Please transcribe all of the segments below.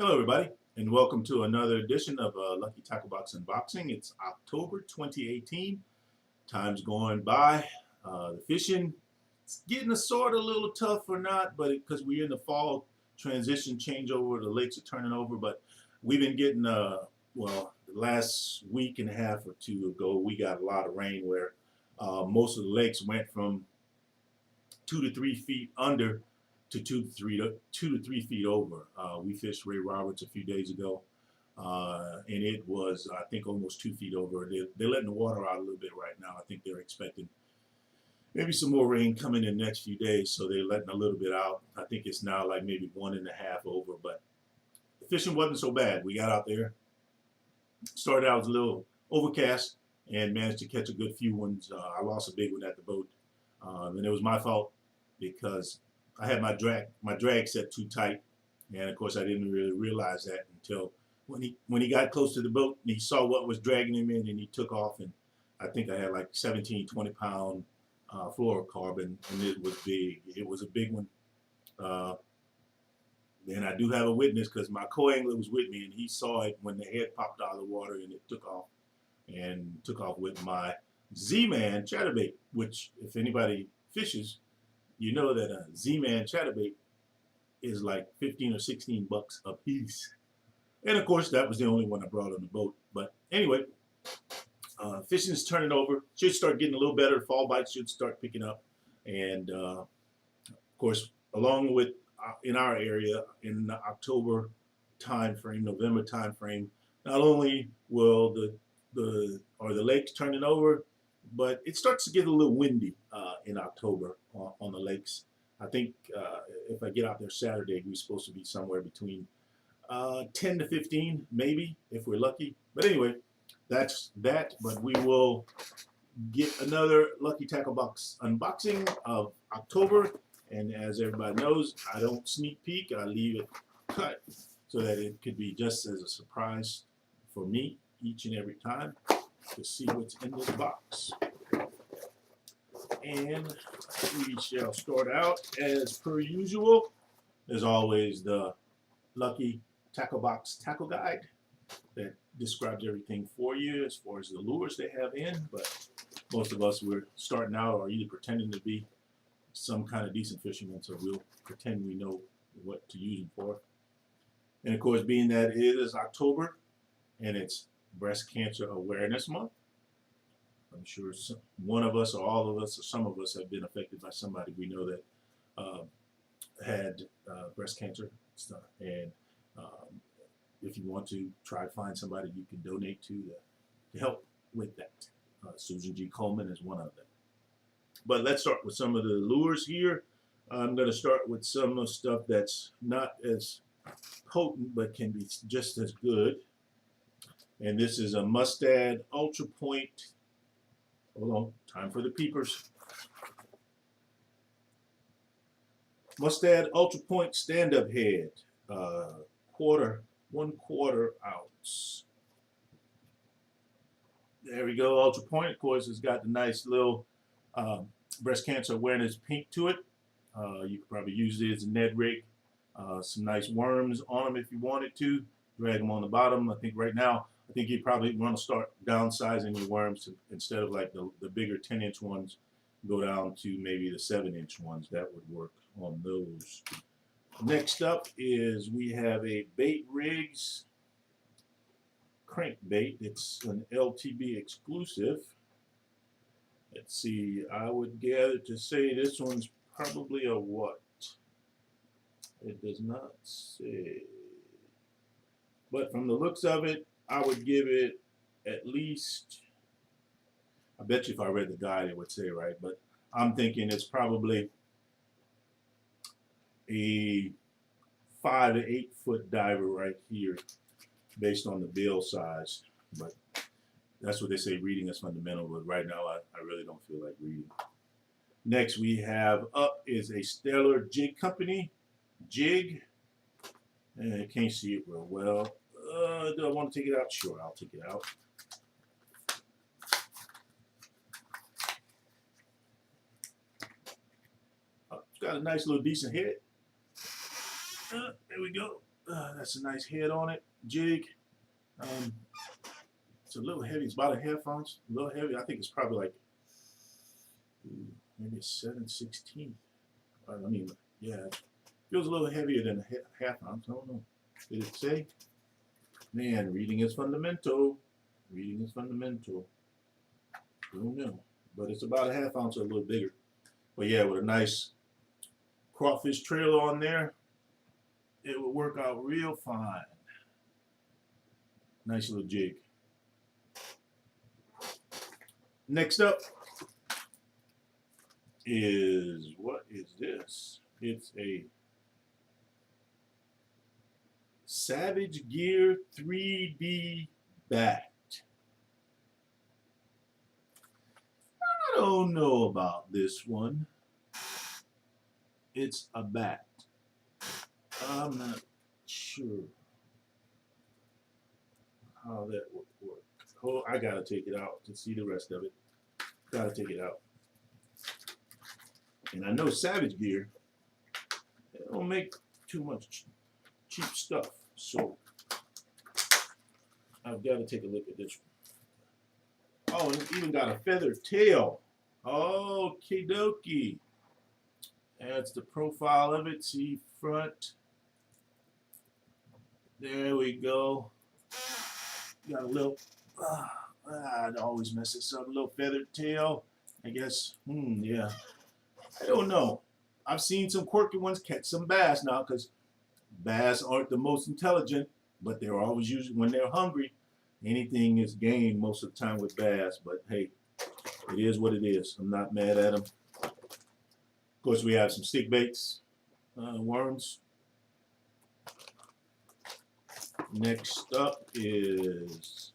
Hello, everybody, and welcome to another edition of Lucky Tackle Box Unboxing. It's October 2018. Time's going by. The fishing it's getting sort of a little tough or not, but because we're in the fall transition changeover, the lakes are turning over. But we've been getting, the last week and a half or two ago, we got a lot of rain where most of the lakes went from 2 to 3 feet under to 2 to 3 feet over. We fished Ray Roberts a few days ago, and it was I think almost 2 feet over. They're letting the water out a little bit right now. I think they're expecting maybe some more rain coming in the next few days, so they're letting a little bit out. I think it's now like maybe 1.5 over, but the fishing wasn't so bad. We got out there, started out as a little overcast, and managed to catch a good few ones. I lost a big one at the boat, and it was my fault because I had my drag set too tight, and of course I didn't really realize that until when he got close to the boat and he saw what was dragging him in, and he took off. And I think I had like 17, 20 pound fluorocarbon, and it was big. It was a big one. Uh, and I do have a witness because my co-angler was with me, and he saw it when the head popped out of the water and it took off with my Z-Man chatterbait, which if anybody fishes, you know that a Z-Man chatterbait is like 15 or 16 bucks a piece. And of course, that was the only one I brought on the boat. But anyway, fishing is turning over. Should start getting a little better. Fall bites should start picking up. And of course, along with in our area in the October time frame, November time frame, not only will the lakes turning over, but it starts to get a little windy in October on the lakes. I think if I get out there Saturday, we're supposed to be somewhere between 10 to 15, maybe, if we're lucky. But anyway, that's that. But we will get another Lucky Tackle Box unboxing of October. And as everybody knows, I don't sneak peek. I leave it cut so that it could be just as a surprise for me each and every time to see what's in this box. And we shall start out as per usual. As always, the Lucky Tackle Box Tackle Guide that describes everything for you as far as the lures they have in. But most of us, we're starting out or either pretending to be some kind of decent fisherman, so we'll pretend we know what to use them for. And of course, being that it is October and it's Breast Cancer Awareness Month, I'm sure one of us or all of us or some of us have been affected by somebody we know that had breast cancer stuff. And if you want to try to find somebody you can donate to help with that. Susan G. Coleman is one of them. But let's start with some of the lures here. I'm going to start with some of the stuff that's not as potent but can be just as good. And this is a Mustad Ultra Point. Hold on, time for the peepers. Mustad Ultra Point stand-up head, 1/4 ounce. There we go, Ultra Point. Of course, it's got the nice little breast cancer awareness pink to it. You could probably use it as a Ned rig. Some nice worms on them if you wanted to. Drag them on the bottom. I think right now, you probably want to start downsizing your worms instead of like the bigger 10-inch ones, go down to maybe the 7-inch ones. That would work on those. Next up is we have a Bait Rigs crankbait. It's an LTB exclusive. Let's see, I would gather to say this one's probably a what? It does not say. But from the looks of it, I would give it at least, I bet you if I read the guide it would say right, but I'm thinking it's probably a 5 to 8 foot diver right here based on the bill size. But that's what they say, reading is fundamental, but right now I really don't feel like reading. Next we have up is a Stellar Jig Company jig. And I can't see it real well. Do I want to take it out? Sure, I'll take it out. It's got a nice little decent head. There we go. That's a nice head on it, jig. Um, it's a little heavy. It's about a half ounce, a little heavy. I think it's probably like maybe a 7/16. I mean, yeah, it feels a little heavier than a half ounce. I don't know. Did it say? Man, reading is fundamental. Reading is fundamental. I don't know, but it's about a half ounce or a little bigger. But yeah, with a nice crawfish trailer on there, it would work out real fine. Nice little jig. Next up is, what is this? It's a Savage Gear 3D bat. I don't know about this one. It's a bat. I'm not sure how that would work. Oh, I gotta take it out to see the rest of it. Gotta take it out. And I know Savage Gear, they don't make too much cheap stuff, so I've got to take a look at this one. Oh, and it's even got a feathered tail. Okie dokie. That's the profile of it. See front. There we go. Got a little, I always mess this up. A little feathered tail. I guess, yeah. I don't know. I've seen some quirky ones catch some bass now, because bass aren't the most intelligent, but they're always usually, when they're hungry, anything is game most of the time with bass. But hey, it is what it is. I'm not mad at them. Of course, we have some stick baits, worms. Next up is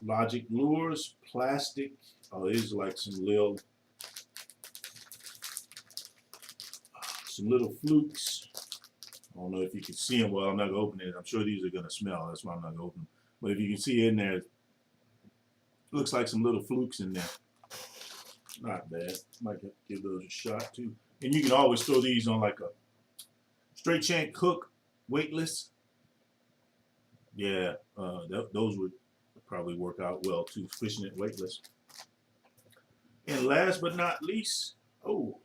Logic Lures, plastic. Oh, these are like some little flukes. I don't know if you can see them. Well, I'm not gonna open it. I'm sure these are gonna smell. That's why I'm not gonna open them. But if you can see in there, it looks like some little flukes in there. Not bad. Might have to give those a shot too. And you can always throw these on like a straight shank hook, weightless. Yeah, those would probably work out well too, fishing it weightless. And last but not least, oh,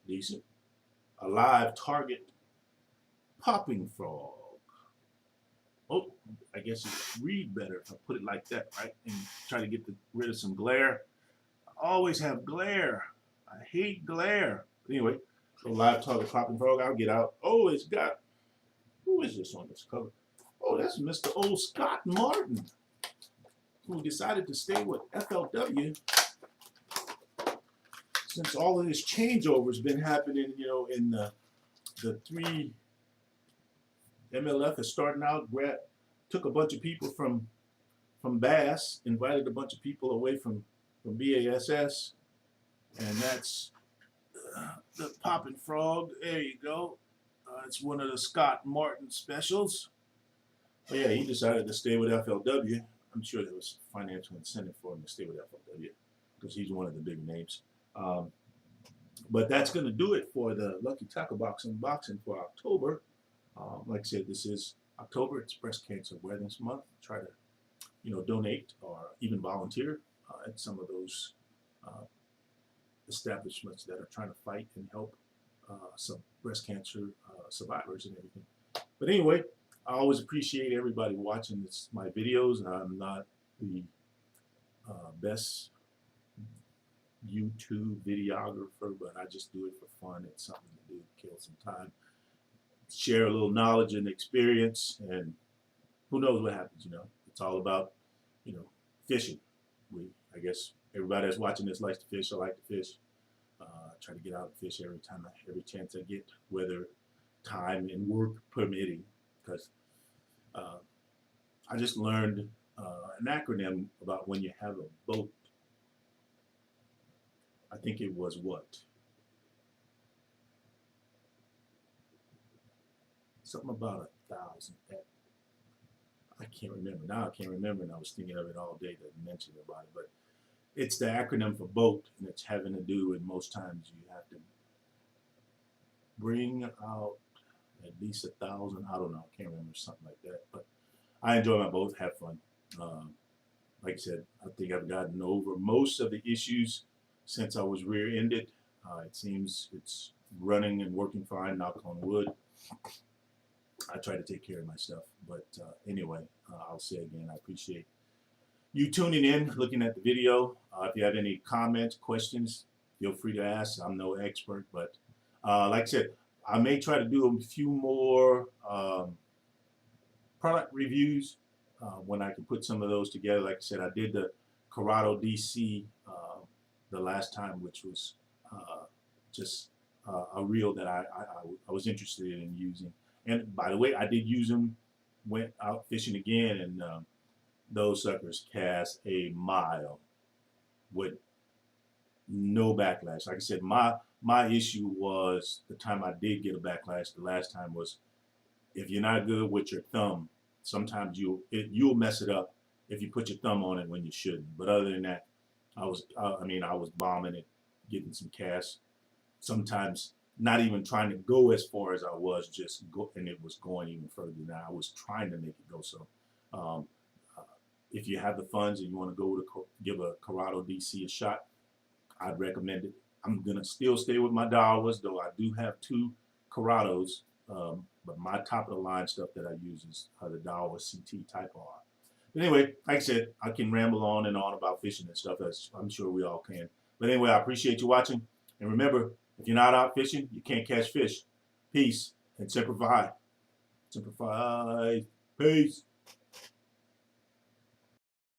decent, a live target popping frog. Oh, I guess it would read better if I put it like that, right? And try to get rid of some glare. I always have glare. I hate glare. Anyway, so live target popping frog, I'll get out. Oh, it's got, who is this on this cover? Oh, that's Mr. Old Scott Martin, who decided to stay with FLW since all of this changeover has been happening, you know, in the three. MLF is starting out, took a bunch of people from Bass, invited a bunch of people away from BASS, and that's the Poppin' Frog. There you go. It's one of the Scott Martin specials. But yeah, he decided to stay with FLW. I'm sure there was financial incentive for him to stay with FLW because he's one of the big names. But that's going to do it for the Lucky Tackle Box unboxing for October. Like I said, this is October. It's Breast Cancer Awareness Month. Try to, you know, donate or even volunteer at some of those establishments that are trying to fight and help some breast cancer survivors and everything. But anyway, I always appreciate everybody watching my videos. I'm not the best YouTube videographer, but I just do it for fun. It's something to do, kill some time, share a little knowledge and experience, and who knows what happens, you know. It's all about, you know, fishing. I guess everybody that's watching this likes to fish. I like to fish. Try to get out and fish every chance I get, whether time and work permitting, because I just learned an acronym about when you have a boat. I think it was what? Something about 1,000. I can't remember. Now I can't remember, and I was thinking of it all day to mention about it. But it's the acronym for boat, and it's having to do with most times you have to bring out at least 1,000. I don't know. I can't remember, something like that. But I enjoy my boat, have fun. Like I said, I think I've gotten over most of the issues since I was rear-ended. It seems it's running and working fine, knock on wood. I try to take care of my stuff. But anyway, I'll say again, I appreciate you tuning in, looking at the video. If you have any comments, questions, feel free to ask. I'm no expert, but like I said, I may try to do a few more product reviews when I can put some of those together. Like I said, I did the Corrado DC the last time, which was just a reel that I was interested in using. And by the way, I did use them, went out fishing again, and those suckers cast a mile with no backlash. Like I said, my issue was the time I did get a backlash the last time was if you're not good with your thumb, sometimes you'll mess it up if you put your thumb on it when you shouldn't. But other than that, I was bombing it, getting some casts. Sometimes not even trying to go as far as I was, just go, and it was going even further than I was trying to make it go. So, um, if you have the funds and you want to go to give a Corrado DC a shot, I'd recommend it. I'm gonna still stay with my Daiwas, though I do have two Corrados, but my top of the line stuff that I use is the Daiwa CT Type R. But anyway, like I said, I can ramble on and on about fishing and stuff, as I'm sure we all can. But anyway, I appreciate you watching, and remember, if you're not out fishing, you can't catch fish. Peace and Semper Fi. Semper Fi. Peace.